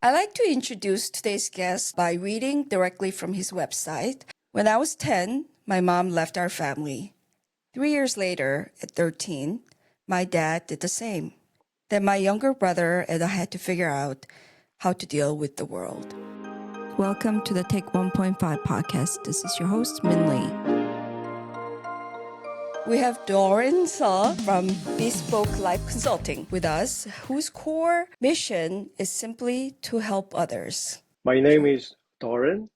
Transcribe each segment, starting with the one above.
I like to introduce today's guest by reading directly from his website. When I was 10, my mom left our family. 3 years later, at 13, my dad did the same. Then my younger brother and I had to figure out how to deal with the world. Welcome to the Take 1.5 podcast. This is your host, Min Lee. We have Dawren from Bespoke Life Consulting with us, whose core mission is simply to help others. My name is Dawren,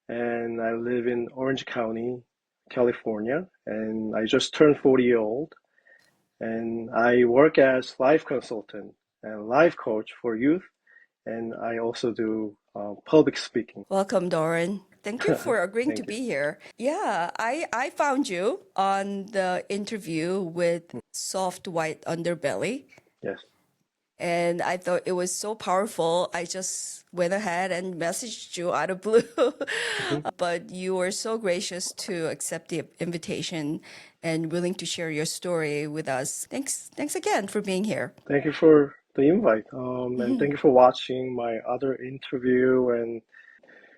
and I live in Orange County, California, and I just turned 40-year-old, and I work as life consultant and life coach for youth, and I also do public speaking. Welcome, Dawren. Thank you for agreeing to Thank you. be here. Yeah, I found you on the interview with Soft White Underbelly, Yes. and I thought it was so powerful. I just went ahead and messaged you out of blue, but you were so gracious to accept the invitation and willing to share your story with us. Thanks again for being here. Thank you for the invite, and thank you for watching my other interview. And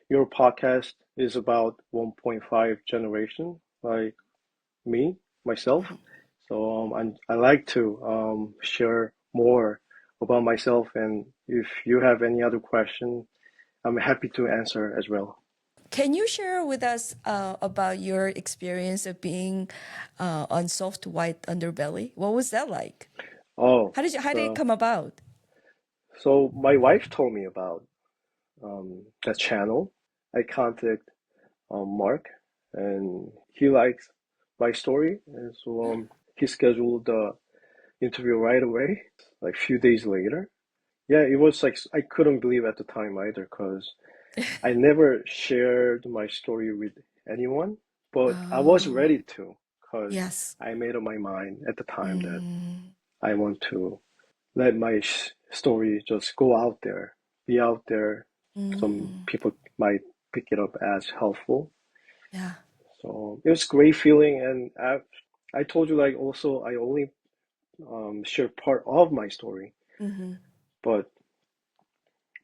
your podcast is about 1.5 generation, like me, myself. So I like to share more about myself, and if you have any other question, I'm happy to answer as well. Can you share with us about your experience of being on Soft White Underbelly? What was that like? Oh, How did it come about? so my wife told me about that channel. I contacted Mark, and he likes my story, and so he scheduled the interview right away, like a few days later. Yeah, it was like I couldn't believe at the time either, because I never shared my story with anyone, but I was Oh, ready to, because yes. I made up my mind at the time that Mm, I want to let my story just go out there, be out there. Some mm, people might pick it up as helpful. yeah. So it was a great feeling, and I told you, like, also I only share part of my story, Mm-hmm, but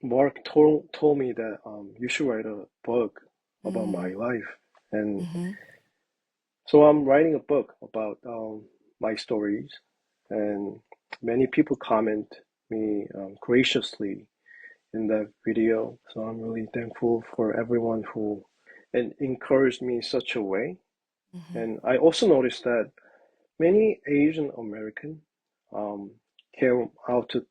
Mark told me that you should write a book about my life, and mm-hmm, so I'm writing a book about my stories, and many people comment me graciously in that video. So I'm really thankful for everyone who and encouraged me in such a way. mm-hmm. And I also noticed that many Asian American um, came out to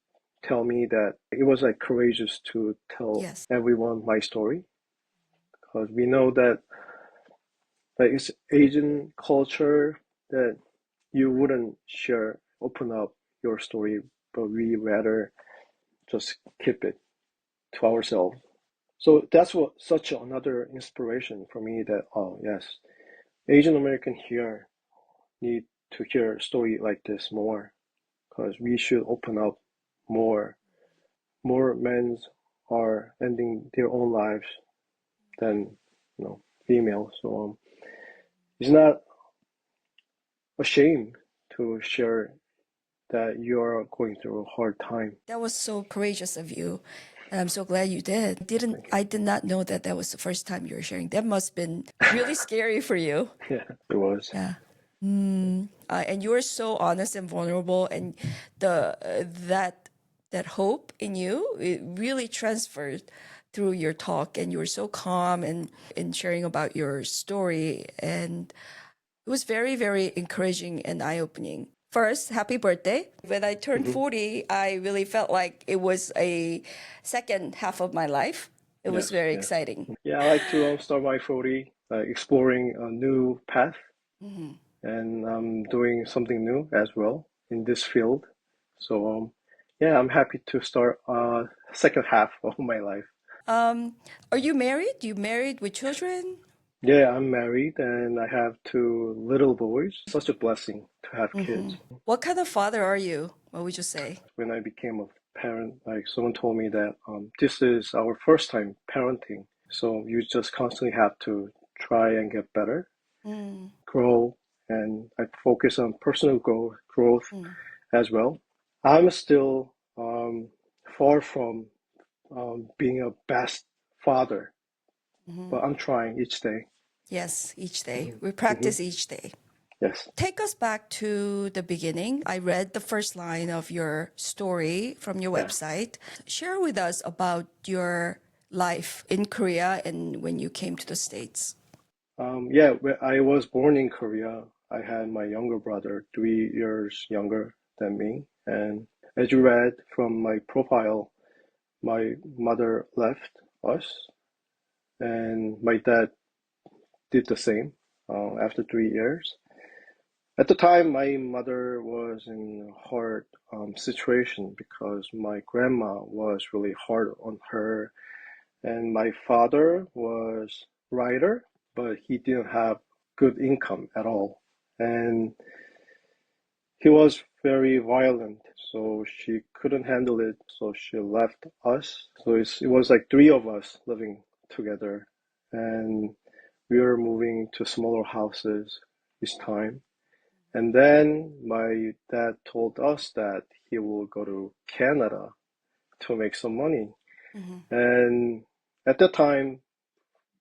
tell me that it was like courageous to tell Yes. everyone my story, because we know that it's Asian culture that you wouldn't open up your story, but we rather just keep it to ourselves. So that's what such another inspiration for me, that oh yes, Asian American here need to hear a story like this more, because we should open up more. More men are ending their own lives than females. So it's not a shame to share that you're going through a hard time. That was so courageous of you. And I'm so glad you did. Thank I did not know that that was the first time you were sharing. That must have been really scary for you. you. Yeah, it was. Yeah. And you were so honest and vulnerable, and the that hope in you, it really transferred through your talk, and you were so calm and in sharing about your story, and it was very, very encouraging and eye-opening. First, happy birthday. When I turned Hmm. 40, I really felt like it was a second half of my life. It was Yes, very yes. exciting. Yeah, I like to start my 40 exploring a new path, Mhm. and I'm doing something new as well in this field. So yeah, I'm happy to start second half of my life. Are you married? You married with children? Yeah, I'm married and I have two little boys. Such a blessing to have kids. What kind of father are you? What would you say? When I became a parent, like someone told me that this is our first time parenting. So you just constantly have to try and get better, Mm, grow, and I focus on personal growth mm, as well. I'm still far from being a best father, Hmm. but I'm trying each day. Yes, each day. Hmm. We Hmm. practice each day. Yes. Take us back to the beginning. I read the first line of your story from your Yeah. website. Share with us about your life in Korea and when you came to the States. Yeah, I was born in Korea. I had my younger brother, 3 years younger than me. And as you read from my profile, my mother left us, and my dad did the same after 3 years. At the time, my mother was in a hard situation because my grandma was really hard on her, and my father was writer, but he didn't have good income at all, and he was very violent, so she couldn't handle it, so she left us. So it was like three of us living together, and we were moving to smaller houses each time. And then my dad told us that he will go to Canada to make some money. Mm-hmm. And at that time,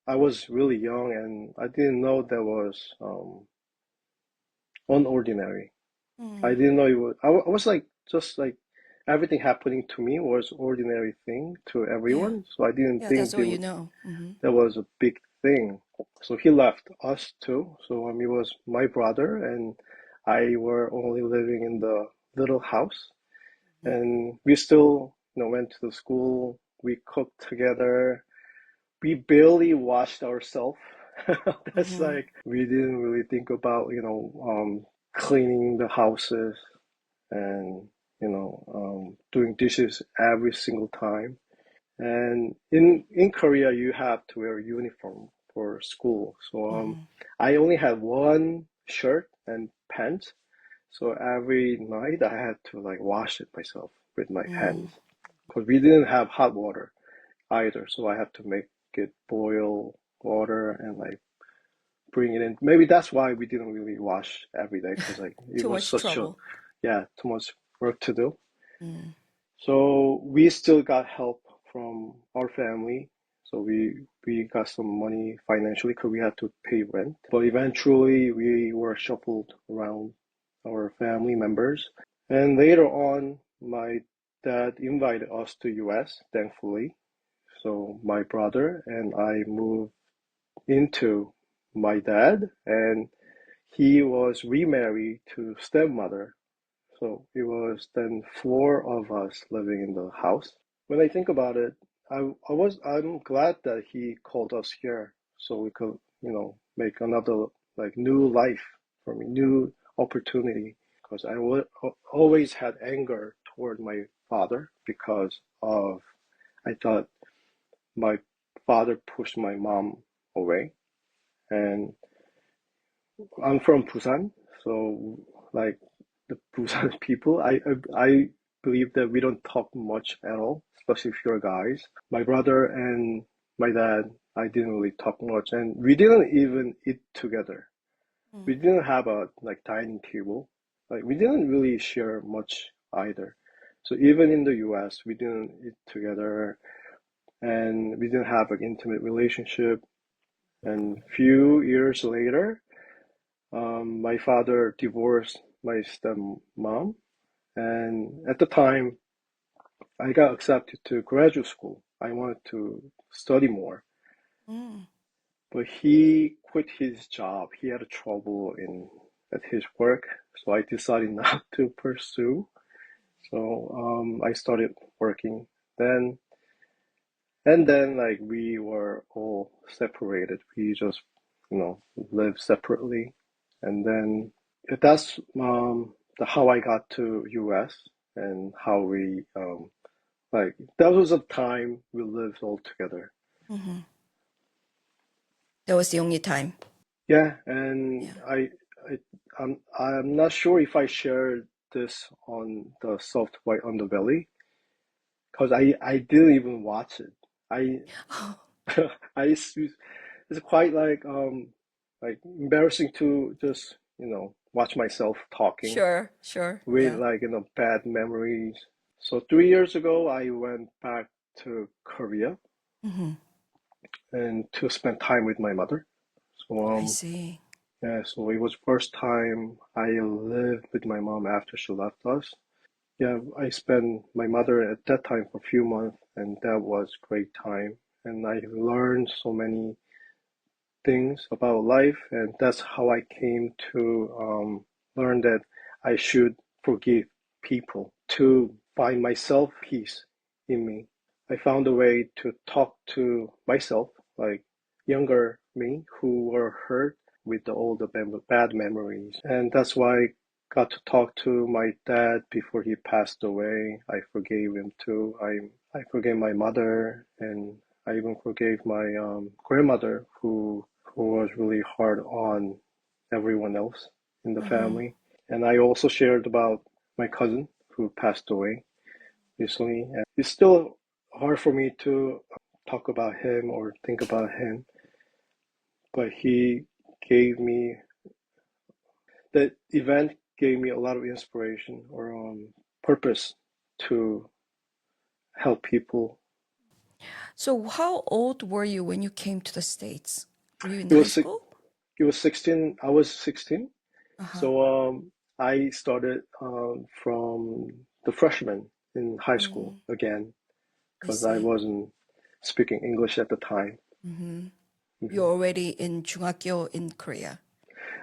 I was really young and I didn't know that was unordinary. I Mm. didn't know it was, I was like, just like everything happening to me was ordinary thing to Yeah. everyone. So I didn't Yeah, that's think all you know. Mm-hmm. that was a big thing. So he left us too. So it was my brother and I were only living in the little house. And we still, went to the school. We cooked together. We barely washed ourselves. That's Mm-hmm. like we didn't really think about, cleaning the houses and doing dishes every single time. And in Korea, you have to wear a uniform for school. So Mm-hmm. I only had one shirt and pants. So every night I had to like wash it myself with my Mm-hmm. hands because we didn't have hot water either. So I had to make it boil water and like bring it in. Maybe that's why we didn't really wash every day because like it Too was much such a, trouble. yeah, too much work to do. Mm. So we still got help from our family. So we got some money financially because we had to pay rent. But eventually we were shuffled around our family members. And later on, my dad invited us to US, thankfully. So my brother and I moved into my dad, and he was remarried to stepmother. So it was then four of us living in the house. When I think about it, I'm glad that he called us here so we could, make another like new life for me, new opportunity. Because always had anger toward my father because of I thought my father pushed my mom away, and I'm from Busan, so like the Busan people, I believe that we don't talk much at all, especially if you're guys. My brother and my dad, I didn't really talk much, and we didn't even eat together. We Mm. didn't have a like dining table. Like we didn't really share much either. So even in the US, we didn't eat together, and we didn't have an intimate relationship. And few years later, my father divorced my stepmom, and at the time, I got accepted to graduate school. I wanted to study more, Mm. but he quit his job. He had trouble in at his work, so I decided not to pursue. So I started working then, and then like we were all separated. We just, lived separately, and then that's how I got to US and how we like that was a time we lived all together. Mm-hmm. That was the only time. Yeah, and Yeah. I'm not sure if I shared this on the Soft White Underbelly because I didn't even watch it. I it's quite like embarrassing to just watch myself talking Sure, sure. with Yeah. like bad memories. So 3 years ago, I went back to Korea Mm-hmm. and to spend time with my mother. So I see. yeah, so it was first time I lived with my mom after she left us. Yeah, I spent my mother at that time for a few months, and that was great time. And I learned so many things about life, and that's how I came to learn that I should forgive people to find myself peace in me. I found a way to talk to myself, like younger me, who were hurt with all the bad memories, and that's why I got to talk to my dad before he passed away. I forgave him too. I forgave my mother, and I even forgave my grandmother, who was really hard on everyone else in the Mm-hmm. family. And I also shared about my cousin who passed away recently. And it's still hard for me to talk about him or think about him, but he gave me that event gave me a lot of inspiration or purpose to help people. So, how old were you when you came to the States? Were you in It high was school? it was 16. I was 16. Uh-huh. So I started from the freshman in high school Mm, again I because I see. wasn't speaking English at the time. Mm-hmm. You're Mhm. already in 중학교 in Korea.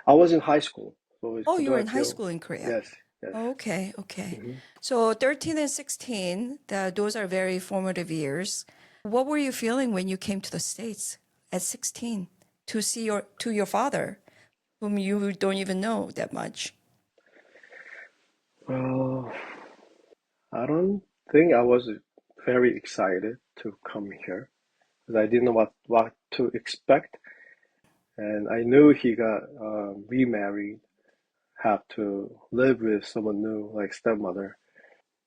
I was in high school, so it's Oh, you were in high 고등학교. school in Korea. Yes, yes. Okay, okay. Mhm. So 13 and 16, those are very formative years. What were you feeling when you came to the States at 16 to see your father, whom you don't even know that much? Well, I don't think I was very excited to come here because I didn't know what to expect, and I knew he got remarried, have to live with someone new like stepmother.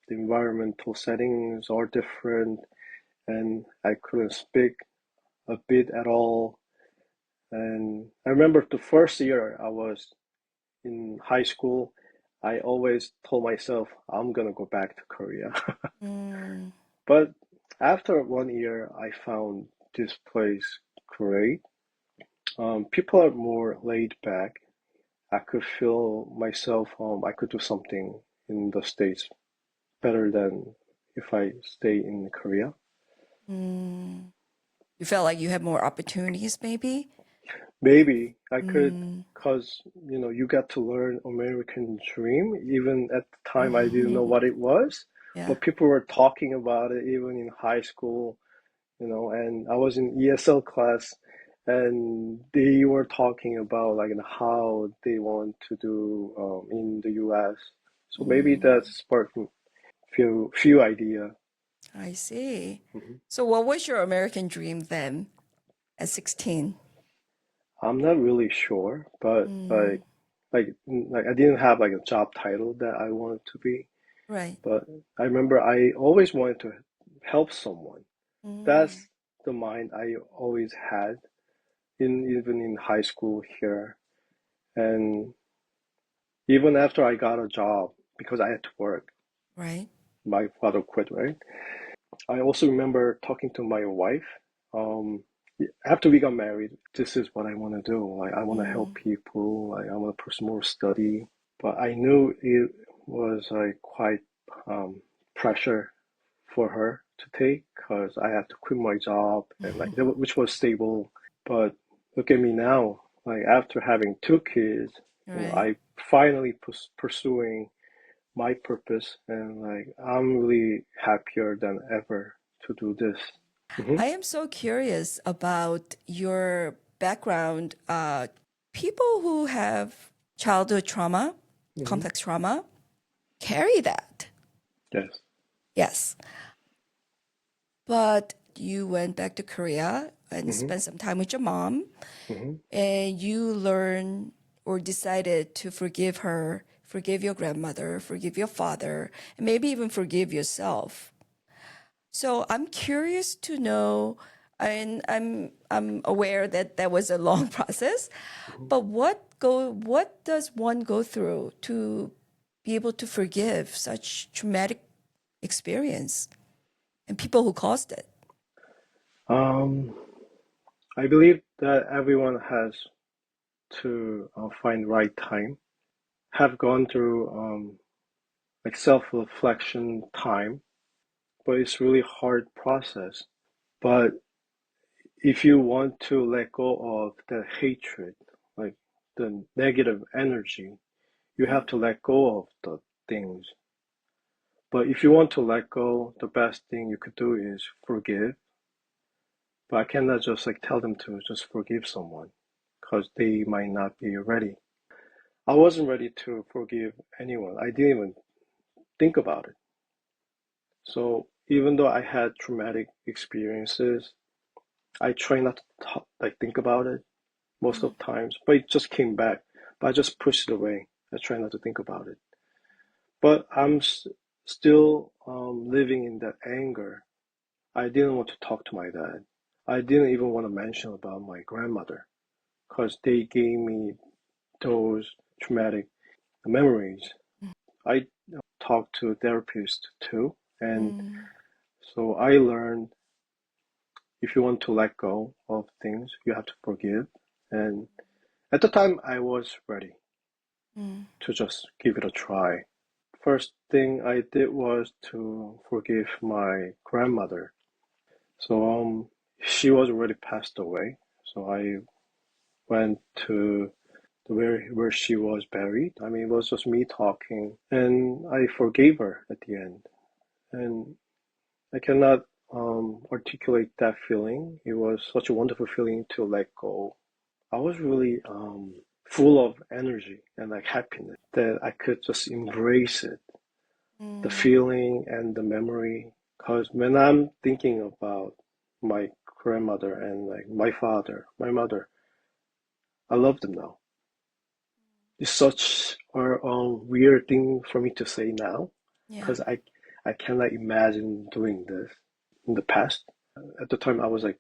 The environmental settings are different, and I couldn't speak a bit at all. And I remember the first year I was in high school, I always told myself I'm gonna go back to Korea. Mm, But after 1 year, I found this place great. People are more laid back. I could feel myself, I could do something in the States better than if I stay in Korea. mm. You felt like you had more opportunities, maybe? Maybe I could, Mm. cause you got to learn American Dream. Even at the time, I didn't know Mhm. what it was, Yeah. but people were talking about it even in high school. And I was in ESL class, and they were talking about like how they want to do in the US. So maybe that Mm. sparked few idea. I see. Mhm. So what was your American dream then at 16? I'm not really sure, but Mm. like I didn't have like a job title that I wanted to be, Right. but I remember I always wanted to help someone. That's Mm. the mind I always had in even in high school here. And even after I got a job, because I had to work, Right. my father quit, right? I also remember talking to my wife. Um, After we got married, this is what I want to do. Like, I want to help Mm. people. Like, I want to pursue more study. But I knew it was like quite pressure for her to take because I had to quit my job and like which was stable. But look at me now. Like after having two kids, Right. I finally pursuing my purpose, and like I'm really happier than ever to do this. Hmm. I am so curious about your background. People who have childhood trauma, Hmm. complex trauma, carry that. Yes. Yes. But you went back to Korea and Hmm. spent some time with your mom, Hmm. and you learned or decided to forgive her, forgive your grandmother, forgive your father, and maybe even forgive yourself. So I'm curious to know, and I'm aware that that was a long process, Hmm. but what does one go through to be able to forgive such traumatic experience? and people who caused it? I believe that everyone has to find right time, have gone through like self-reflection time, but it's really hard process. But if you want to let go of the hatred, like the negative energy, you have to let go of the things. But if you want to let go, the best thing you could do is forgive. But I cannot just like tell them to just forgive someone because they might not be ready. I wasn't ready to forgive anyone. I didn't even think about it. So even though I had traumatic experiences, I try not to like think about it most of the times, but it just came back. But I just pushed it away. I try not to think about it. But I'm still living in that anger. I didn't want to talk to my dad. I didn't even want to mention about my grandmother because they gave me those traumatic memories. I talked to a therapist too, and Mm, so I learned if you want to let go of things, you have to forgive. And at the time, I was ready mm, to just give it a try. First thing I did was to forgive my grandmother. So she was already passed away. So I went to where she was buried. I mean, it was just me talking, and I forgave her at the end. And I cannot articulate that feeling. It was such a wonderful feeling to let go. I was really full of energy and like happiness that I could just embrace it, the mm. feeling and the memory. Because when I'm thinking about my grandmother and like my father, my mother, I love them now. It's such a weird thing for me to say now, Yeah. because I cannot imagine doing this in the past. At the time, I was like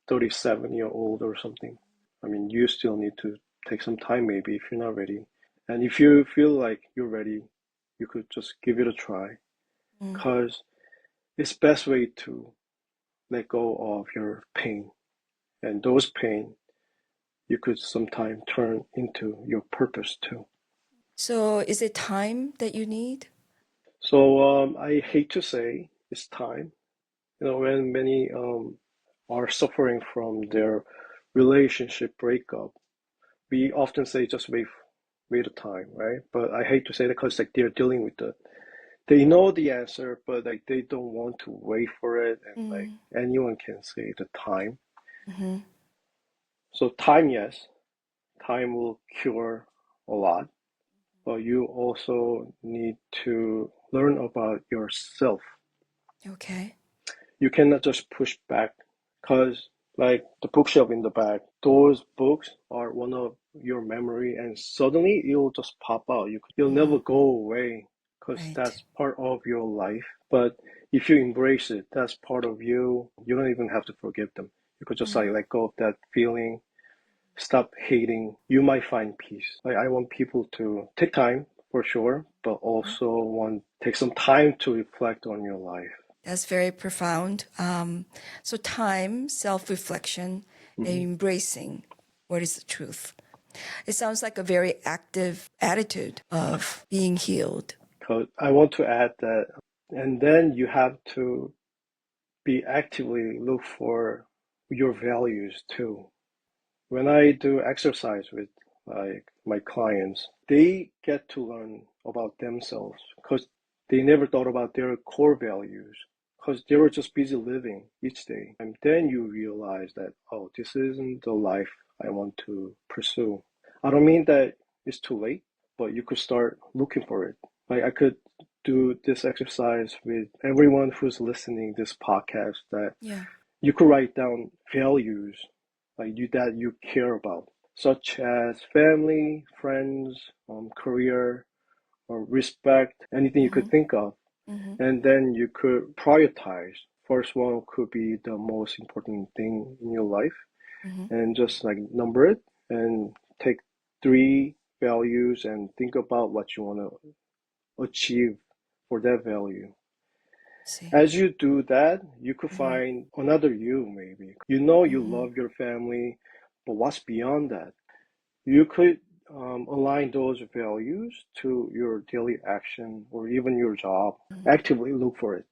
37-year old or something. I mean, you still need to take some time maybe if you're not ready. And if you feel like you're ready, you could just give it a try, Mm. because it's best way to let go of your pain. And those pain you could sometimes turn into your purpose too. So is it time that you need? So I hate to say it's time. You know, when many are suffering from their relationship breakup, we often say just wait a time, right? But I hate to say that because like they're dealing with they know the answer, but like they don't want to wait for it, and like Mm, anyone can say the time. mm-hmm. So time, yes, time will cure a lot, but you also need to learn about yourself. Okay. You cannot just push back, because like the bookshelf in the back, those books are one of your memory, and suddenly it'll just pop out. You'll Mm, never go away because right. that's part of your life. But if you embrace it, that's part of you. You don't even have to forgive them. You could just like Mm, let go of that feeling. Stop hating. You might find peace. Like I want people to take time for sure, but mhm. also want take some time to reflect on your life. That's very profound. So time, self-reflection, and Mhm. embracing what is the truth. It sounds like a very active attitude of being healed. Because I want to add that, and then you have to be actively look for your values too. When I do exercise with like my clients, they get to learn about themselves because they never thought about their core values because they were just busy living each day. And then you realize that, oh, this isn't the life I want to pursue. I don't mean that it's too late, but you could start looking for it. Like I could do this exercise with everyone who's listening this podcast, that Yeah. you could write down values like you that you care about, such as family, friends, career, or respect, anything you Mm-hmm. could think of. Mm-hmm. And then you could prioritize. First one could be the most important thing in your life, Mm-hmm. and just like number it and take three values and think about what you want to achieve for that value. See. As you do that, you could find another you, maybe. You know you love your family, but what's beyond that? You could align those values to your daily action or even your job. Actively look for it.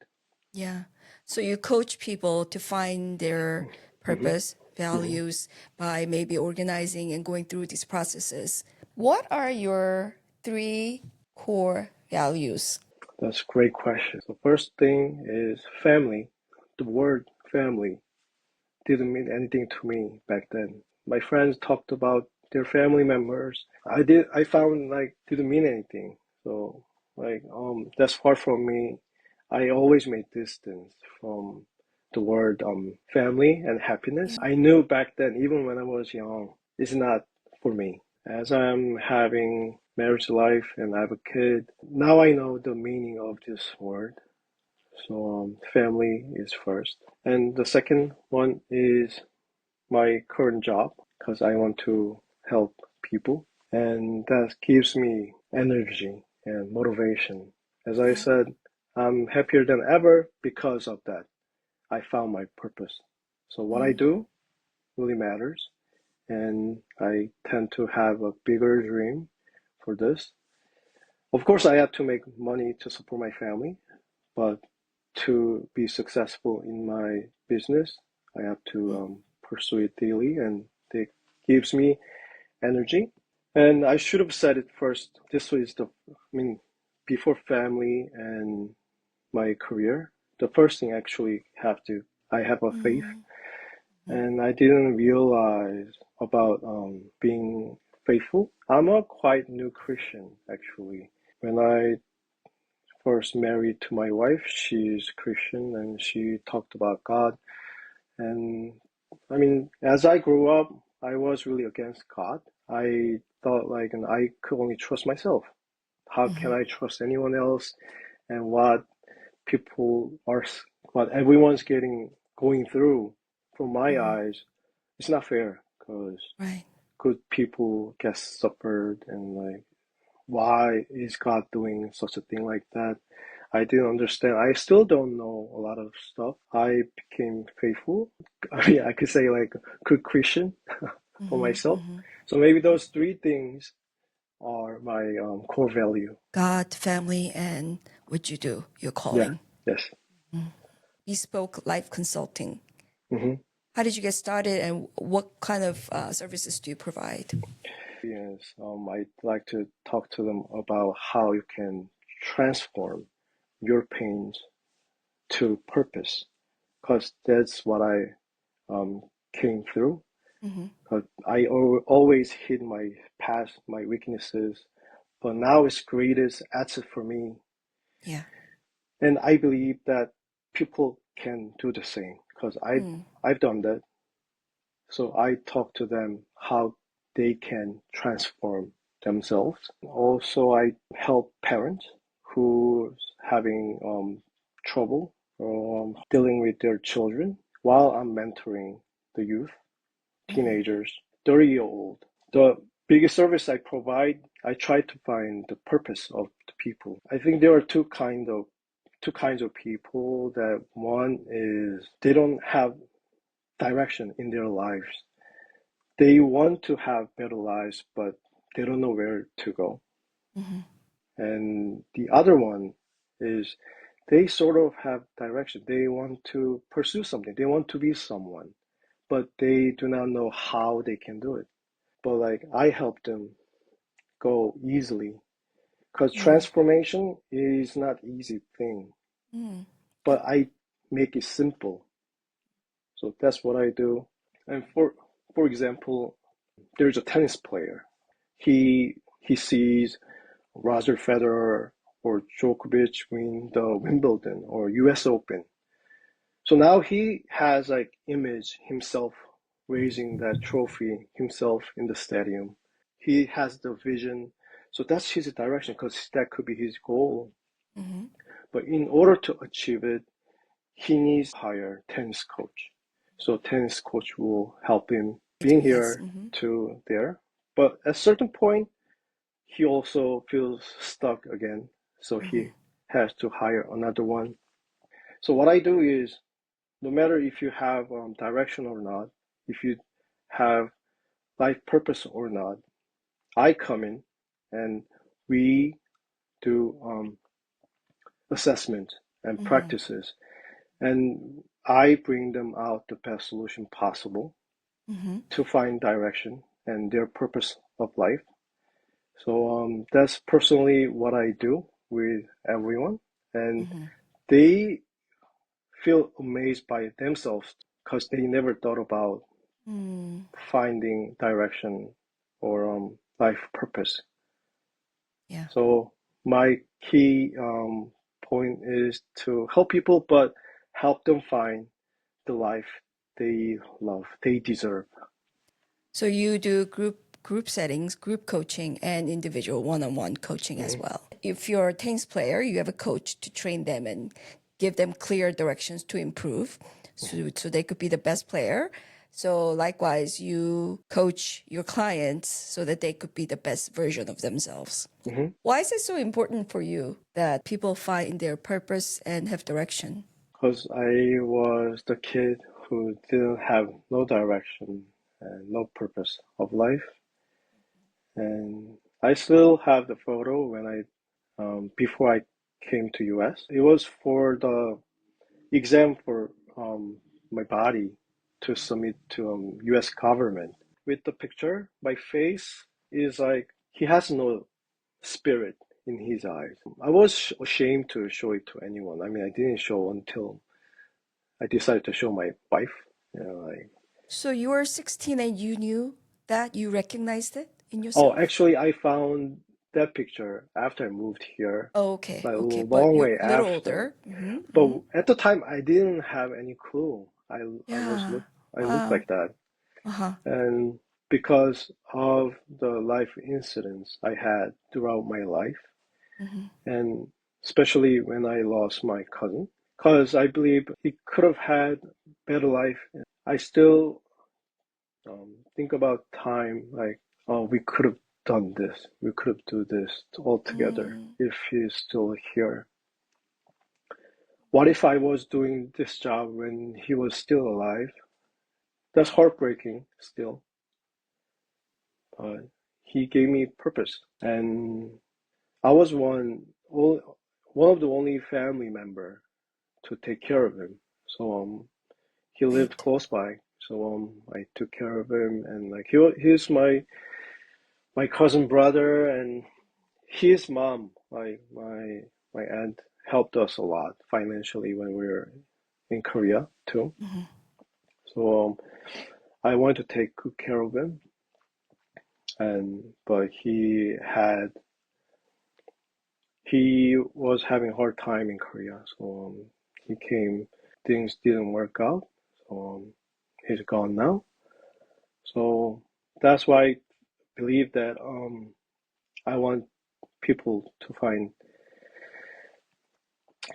Yeah. So you coach people to find their Hmm. purpose, values by maybe organizing and going through these processes. What are your three core values? That's a great question. The first thing is family. The word family didn't mean anything to me back then. My friends talked about their family members. I found like didn't mean anything. So like that's far from me. I always made distance from the word family and happiness. I knew back then, even when I was young, it's not for me. As I'm having marriage life and I have a kid, now I know the meaning of this word. So family is first. And the second one is my current job because I want to help people and that gives me energy and motivation. As I Yeah. said, I'm happier than ever because of that. I found my purpose. So what I do really matters and I tend to have a bigger dream for this. Of course, I have to make money to support my family, but to be successful in my business, I have to pursue it daily, and it gives me energy. And I should have said it first. This was I mean, before family and my career, the first thing actually I have a faith, and I didn't realize about being faithful. I'm a quite new Christian actually. When I first married to my wife. She's Christian and she talked about God. And I mean, as I grew up, I was really against God. I thought like, and I could only trust myself. How can I trust anyone else? And people are, what everyone's going through from my eyes, it's not fair because Right. good people get suffered and like, why is God doing such a thing like that? I didn't understand. I still don't know a lot of stuff. I became faithful. I mean, I could say like good Christian for myself. So maybe those three things are my core value. God, family, and what you do, your Yeah. calling. Yes. Bespoke life consulting. Hmm. How did you get started and what kind of services do you provide? Yes. I'd like to talk to them about how you can transform your pains to purpose, because that's what I came through. But I always hid my past, my weaknesses, but now it's greatest asset for me. Yeah. And I believe that people can do the same because I've done that. So I talk to them how they can transform themselves. Also, I help parents who's having trouble dealing with their children while I'm mentoring the youth, teenagers, 30-year-old. The biggest service I provide, I try to find the purpose of the people. I think there are two kinds of people. That one is they don't have direction in their lives. They want to have better lives, but they don't know where to go. And the other one is they sort of have direction. They want to pursue something. They want to be someone, but they do not know how they can do it. But like I help them go easily because transformation is not easy thing, but Yep. I make it simple. So that's what I do. And for example, there's a tennis player. He sees Roger Federer or Djokovic win the Wimbledon or US Open. So now he has like image himself raising that trophy himself in the stadium. He has the vision. So that's his direction because that could be his goal. But in order to achieve it, he needs to hire tennis coach. So tennis coach will help him being Yes. here to there. But at a certain point, he also feels stuck again. So he has to hire another one. So what I do is, no matter if you have direction or not, if you have life purpose or not, I come in and we do assessment and Mm-hmm. practices, and I bring them out the best solution possible Mm-hmm. to find direction and their purpose of life. So that's personally what I do with everyone, and Mm-hmm. they feel amazed by themselves because they never thought about Mm. finding direction or life purpose. Yeah. So my key point is to help people, but help them find the life they love, they deserve. So you do group settings, group coaching, and individual one-on-one coaching as Mhm. well. If you're a tennis player, you have a coach to train them and give them clear directions to improve, so they could be the best player. So likewise, you coach your clients so that they could be the best version of themselves. Mhm. Why is it so important for you that people find their purpose and have direction? Because I was the kid who didn't have no direction and no purpose of life. And I still have the photo when before I came to US. It was for the exam for my body to submit to US government. With the picture, my face is like he has no spirit in his eyes. I was ashamed to show it to anyone. I mean, I didn't show until I decided to show my wife. Like, So you were 16 and you knew that you recognized it in oh, yourself? actually, I found that picture after I moved here, Oh, okay, like a okay, but long you're way a little after. older. Mm-hmm, But mm-hmm. at the time, I didn't have any clue. Yeah. I looked Wow. like that, Uh-huh. and because of the life incidents I had throughout my life, Mm-hmm. and especially when I lost my cousin, because I believe he could have had better life. I still think about time like, oh, we could have done this. We could have do this all together Mm, if he's still here. What if I was doing this job when he was still alive? That's heartbreaking still. But he gave me purpose, and I was one of the only family member to take care of him. So he lived right. close by. So I took care of him, and like he's my cousin brother, and his mom, like my aunt, helped us a lot financially when we were in Korea too. Mm-hmm. So I wanted to take good care of him, and but he was having a hard time in Korea. So he came, things didn't work out. So he's gone now. So that's why I believe that I want people to find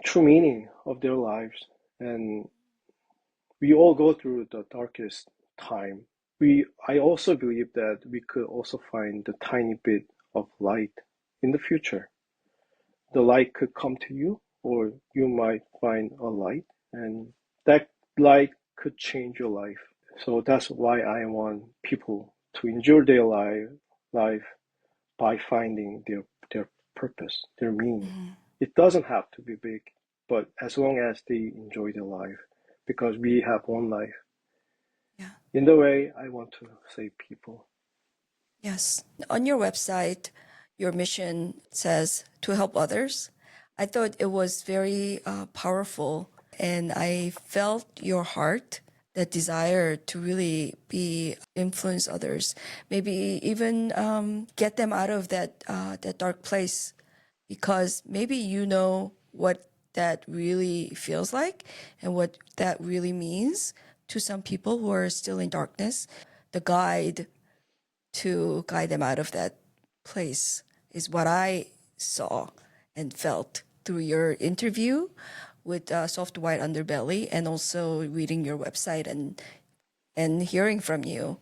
true meaning of their lives, and we all go through the darkest time. I also believe that we could also find the tiny bit of light in the future. The light could come to you, or you might find a light, and that light could change your life. So that's why I want people to enjoy their life by finding their purpose, their meaning. Mm-hmm. It doesn't have to be big, but as long as they enjoy their life, because we have one life. Yeah. In the way, I want to save people. Yes. On your website, your mission says to help others. I thought it was very powerful, and I felt your heart, that desire to really be influence others, maybe even get them out of that dark place, because maybe you know what that really feels like and what that really means to some people who are still in darkness. The guide to guide them out of that place is what I saw and felt through your interview with Soft White Underbelly, and also reading your website and hearing from you.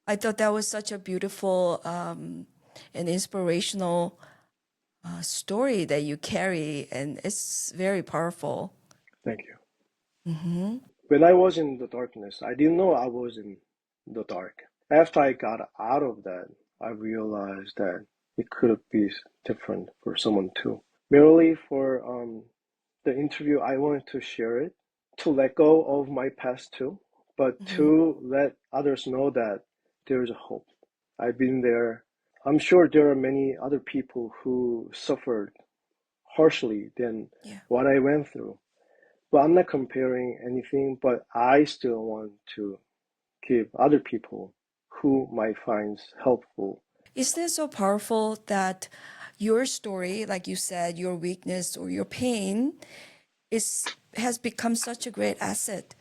I thought that was such a beautiful and inspirational story that you carry, and it's very powerful. Thank you. Mm-hmm. When I was in the darkness, I didn't know I was in the dark. After I got out of that, I realized that it could be different for someone too. Merely for the interview, I wanted to share it, to let go of my past too, but Mm-hmm. to let others know that there's a hope. I've been there. I'm sure there are many other people who suffered harshly than Yeah. what I went through. But I'm not comparing anything, but I still want to give other people who might find helpful. Is this so powerful that your story, like you said, your weakness or your pain has become such a great asset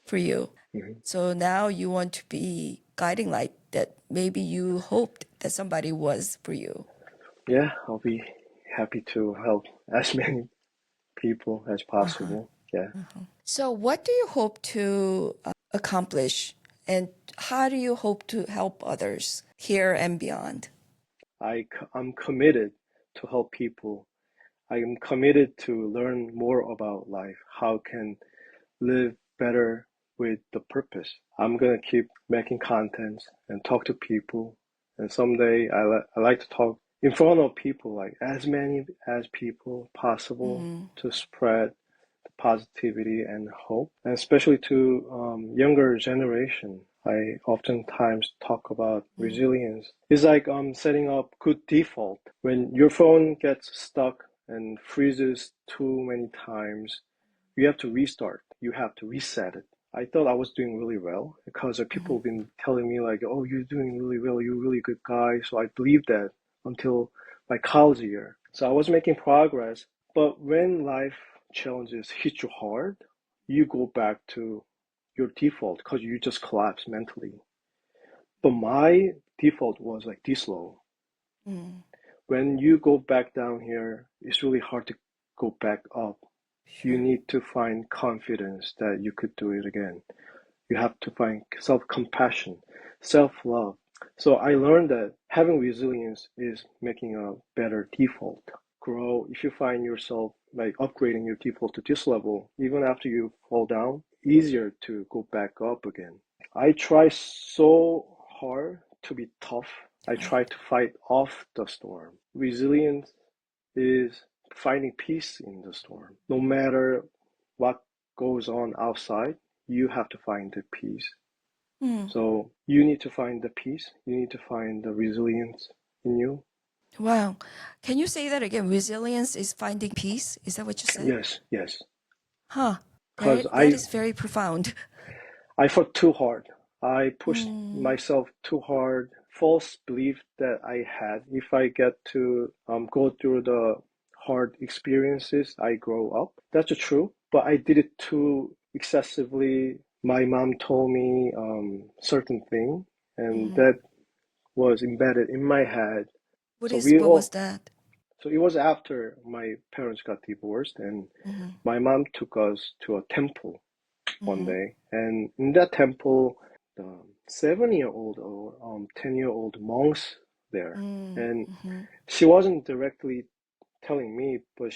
for you? Mhm. So now you want to be guiding light that maybe you hoped that somebody was for you. Yeah, I'll be happy to help as many people as Uh-huh. possible. Yeah. So what do you hope to accomplish, and how do you hope to help others here and beyond? I'm committed to help people. I am committed to learn more about life, how can live better with the purpose. I'm gonna keep making content and talk to people. And someday I like to talk in front of people, like as many as people possible Mm-hmm. to spread the positivity and hope, and especially to younger generation. I oftentimes talk about resilience. It's like setting up good default. When your phone gets stuck and freezes too many times, you have to restart. You have to reset it. I thought I was doing really well because people have been telling me like, "Oh, you're doing really well. You're a really good guy." So I believed that until my college year. So I was making progress, but when life challenges hit you hard, you go back to your default because you just collapse mentally. But my default was like this low. Mm, When you go back down here, it's really hard to go back up. You sure. need to find confidence that you could do it again. You have to find self-compassion, self-love. So I learned that having resilience is making a better default. Grow. If you find yourself like upgrading your default to this level, even after you fall down, easier to go back up again. I try so hard to be tough. I try Right. to fight off the storm. Resilience is finding peace in the storm. No matter what goes on outside, you have to find the peace. Mm. So you need to find the peace. You need to find the resilience in you. Wow. Can you say that again? Resilience is finding peace. Is that what you said? Yes, yes. Huh. Because That is very profound. I fought too hard. I pushed Mm, myself too hard. False belief that I had. If I get to go through the hard experiences, I grow up. That's true. But I did it too excessively. My mom told me certain thing, and hmm. that was embedded in my head. So What was that? so it was after my parents got divorced, and Mm-hmm. my mom took us to a temple one Mm-hmm. day, and in that temple, the 7-year-old or 10-year-old monks there, and Mm-hmm. she wasn't directly telling me, but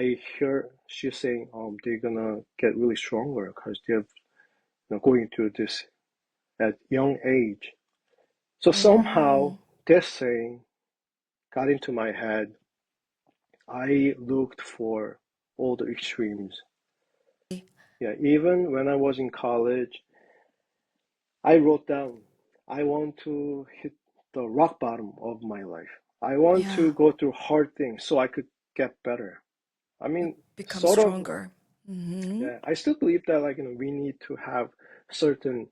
I hear she saying, they're gonna get really stronger because they're going through this at young age. So Mm. somehow that saying got into my head. I looked for all the extremes. Yeah, even when I was in college, I wrote down, I want to hit the rock bottom of my life. I want Yeah. to go through hard things so I could get better. I mean, Become sort of, stronger. Mm-hmm. yeah, I still believe that like, we need to have certain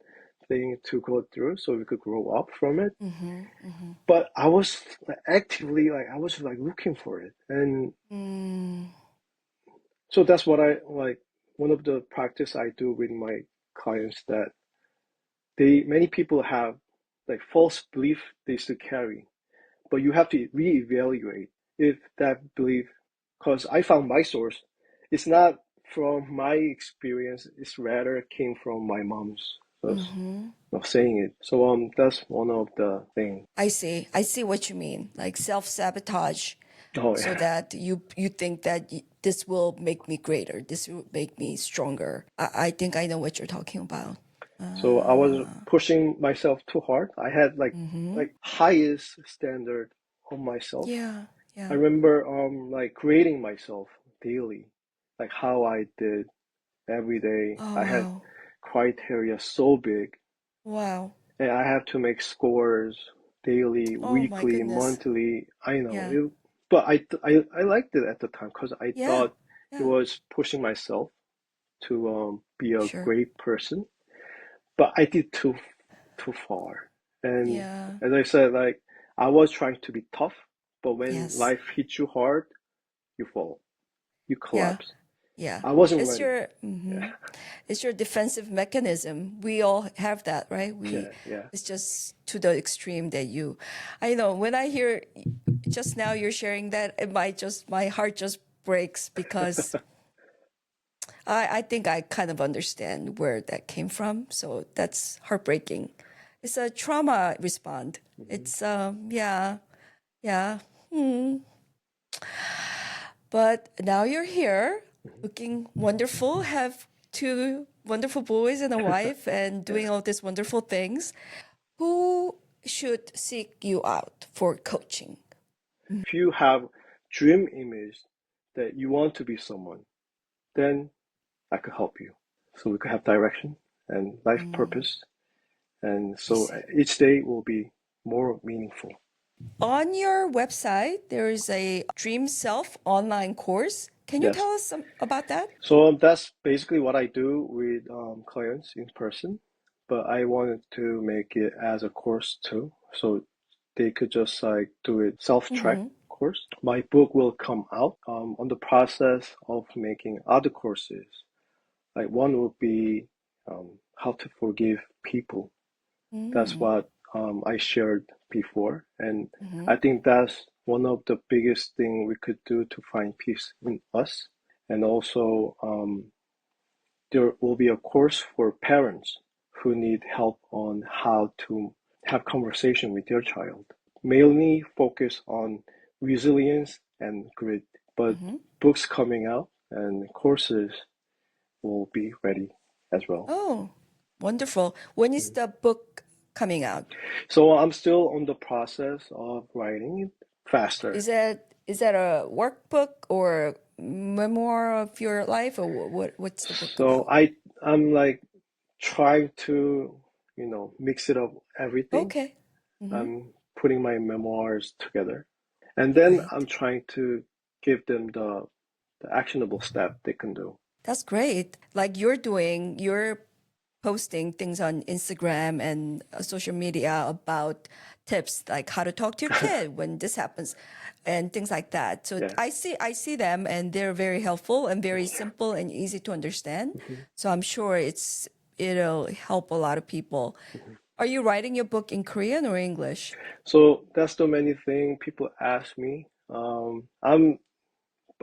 thing to go through so we could grow up from it. Mm-hmm. Mm-hmm. But I was actively like, I was like looking for it. And Mm. so that's what I like, one of the practice I do with my clients that many people have like false belief they still carry, but you have to reevaluate if that belief, because I found my source. It's not from my experience. It's rather came from my mom's Mm-hmm. of saying it. So that's one of the things. I see. I see what you mean. Like self-sabotage Oh so yeah, that you think that this will make me greater. This will make me stronger. I think I know what you're talking about. So I was Ah, pushing myself too hard. I had mm-hmm. like highest standard on myself. Yeah, I yeah. remember like grading myself daily, like how I did every day. Oh, I had wow. criteria so big, Wow. and I have to make scores daily, Oh, my weekly, goodness. monthly. I know Yeah, it, but I liked it at the time because I yeah, thought it yeah. was pushing myself to be a Sure. great person. But I did too far. And Yeah. as I said, like I was trying to be tough, but when Yes. life hits you hard, you fall, you Yeah. collapse. Yeah. I wasn't It's ready. your Yeah, it's your defensive mechanism. We all have that, right? yeah, yeah. It's just to the extreme that I know when I hear just now you're sharing that, my heart just breaks because I think I kind of understand where that came from. So that's heartbreaking. It's a trauma respond. Mhm. It's yeah, yeah. Hmm. But now you're here, Mhm. looking wonderful, have two wonderful boys and a wife, and Yeah. doing all these wonderful things. Who should seek you out for coaching? If you have dream image that you want to be someone, then I could help you. So we could have direction and life Mm, purpose, and I so see. each day will be more meaningful. On your website, there is a Dream Self online course. Can you Yes. tell us about that? So that's basically what I do with clients in person, but I wanted to make it as a course too, so they could just like do it self-track Mm-hmm. course. My book will come out on the process of making other courses. Like one would be how to forgive people. That's Mm-hmm. what I shared before, and Mm-hmm. I think that's one of the biggest thing we could do to find peace in us. And also, there will be a course for parents who need help on how to have conversation with their child. Mainly focus on resilience and grit, but Mm-hmm. books coming out and courses will be ready as well. Oh, wonderful. When is Mhm. the book coming out? So I'm still on the process of writing it faster. Is that a workbook or memoir of your life, or what's the book So about? I'm like trying to, mix it up everything. Okay. Mm-hmm. I'm putting my memoirs together. And then I'm Great. trying to give them the actionable step they can do. That's great. Like you're posting things on Instagram and social media about tips like how to talk to your kid when this happens and things like that. So Yeah. I see them and they're very helpful and very simple and easy to understand. Mhm, So I'm sure it'll help a lot of people. mhm. Are you writing your book in Korean or English? So that's the many thing people ask me.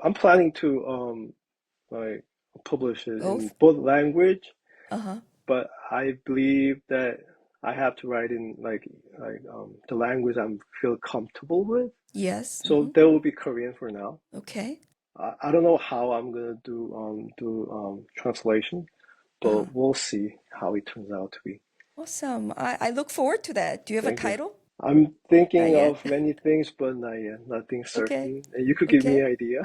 I'm planning to like publish it in Both? both language, Uh-huh. but I believe that I have to write in the language I'm feel comfortable with. Yes. So that will be Korean for now. Okay. I don't know how I'm gonna do translation, Uh-huh. but we'll see how it turns out to be. Awesome. I look forward to that. Do you have a Thank you. title? I'm Not thinking yet. of many things, but not yet. Nothing Okay. certain. And you could give me Okay. an idea.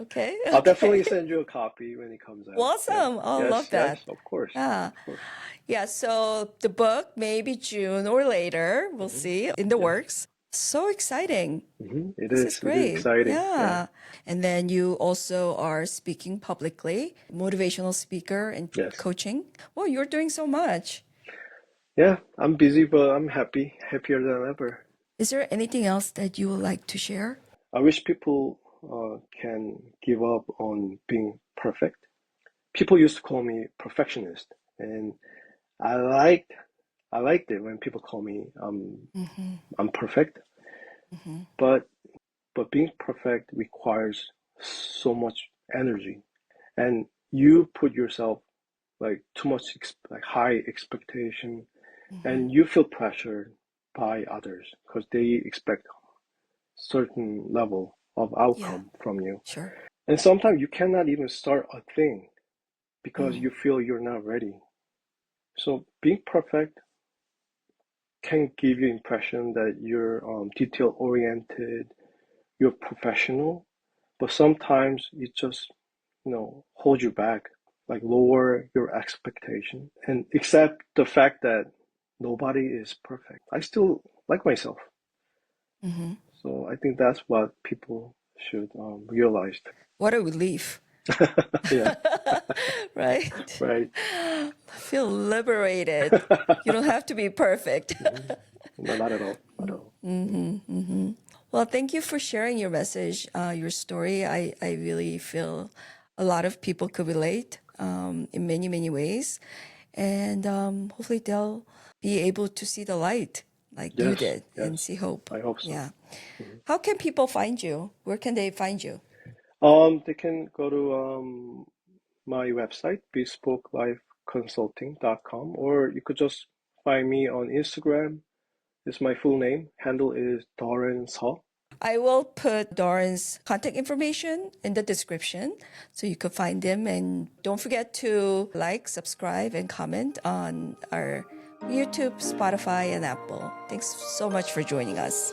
Okay. I'll Okay. definitely send you a copy when it comes out. Yeah. Awesome. I Yes, love yes, that. of course. Yeah. Of course. Yeah. So the book, maybe June or later, we'll Hmm. see in the Yes. works. So exciting. It This is is. It is great. exciting. Yeah. Yeah. And then you also are speaking publicly, motivational speaker and Yes. coaching. Well, you're doing so much. Yeah. I'm busy, but I'm happy. Happier than ever. Is there anything else that you would like to share? I wish people can give up on being perfect. People used to call me perfectionist, and I liked I liked it when people call me Mm-hmm. I'm perfect. Mm-hmm. But being perfect requires so much energy, and you put yourself like too much like high expectation, Mm-hmm. and you feel pressured by others because they expect certain level of Yeah, outcome from you. sure. And sometimes you cannot even start a thing because Mm. you feel you're not ready. So being perfect can give you impression that you're detail oriented, you're professional, but sometimes it just, hold you back, like lower your expectation and accept the fact that nobody is perfect. I still like myself. Hmm. So I think that's what people should realize. What a relief, Yeah, right? right. I feel liberated. You don't have to be perfect. Mhm. No, not at all. Not at all. Mhm. Well, thank you for sharing your message, your story. I really feel a lot of people could relate in many, many ways. And hopefully they'll be able to see the light like you Yes, did and yes. see hope. I hope so. Yeah. Mhm. How can people find you? Where can they find you? They can go to my website, bespokelifeconsulting.com, or you could just find me on Instagram. It's my full name. Handle is Dawren Seo. I will put Doran's contact information in the description so you could find him. And don't forget to like, subscribe, and comment on our YouTube, Spotify, and Apple. Thanks so much for joining us.